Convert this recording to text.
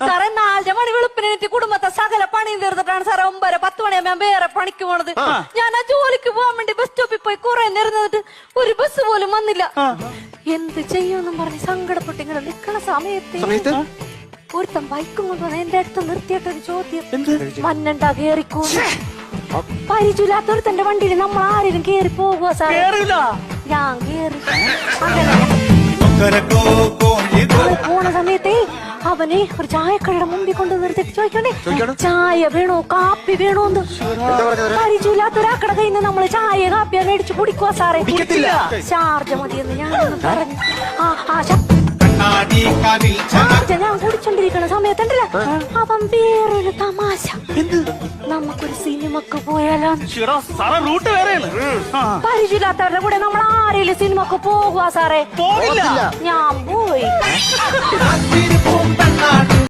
സാറേ 4 മണി വെളുപ്പിനെത്തി കുടുംബത്തെ സകല പണിയും തീർത്തിട്ടാണ് സാറേ 9-10 മണിയാകുമ്പോ ഞാൻ വേറെ പണിക്ക് പോണത്. ഞാൻ ആ ജോലിക്ക് പോകാൻ വേണ്ടി ബസ് സ്റ്റോപ്പിൽ പോയി കുറെ നേരം നിന്നിട്ട് ഒരു ബസ് പോലും വന്നില്ല. എന്ത് ചെയ്യുമെന്നും പറഞ്ഞ് സങ്കടപ്പെട്ട് ഇങ്ങനെ നിക്കണ സമയത്ത് ഒരുത്തൻ ബൈക്കും കൊണ്ടുവന്ന് എന്റെ അടുത്ത് നിർത്തിയിട്ടൊരു ചോദ്യം, മഞ്ഞണ്ടാ കേറിക്കോ. പരിചയമില്ലാത്തൊരുത്തന്റെ വണ്ടിയിൽ നമ്മൾ ആരെങ്കിലും കേറി പോകുക സാറേ? ഞാൻ കേറി. അങ്ങനെ പോണ സമയത്തേ അവനെ ഒരു ചായക്കടയുടെ മുമ്പിൽ കൊണ്ട് നിർത്തിട്ട് ചോദിക്കണേ, ചായ വേണോ കാപ്പി വേണോന്ന്. പരിചയമില്ലാത്തൊരാക്കട കയ്യിൽ നിന്ന് നമ്മള് ചായ കാപ്പിയാ മേടിച്ച് കുടിക്കുക സാറേ. ചാർജ് മതിയെന്ന് ഞാനൊന്ന് പറഞ്ഞു. ഞാൻ കുടിച്ചോണ്ടിരിക്കണ സമയത്തുണ്ടല്ലോ അവൻ വേറൊരു തമാശ, നമുക്കൊരു സിനിമക്ക് പോയാലോ? പരിചയമില്ലാത്തവരുടെ കൂടെ നമ്മൾ ആരെങ്കിലും സിനിമക്ക് പോകുക സാറേ? ഞാൻ പോയി.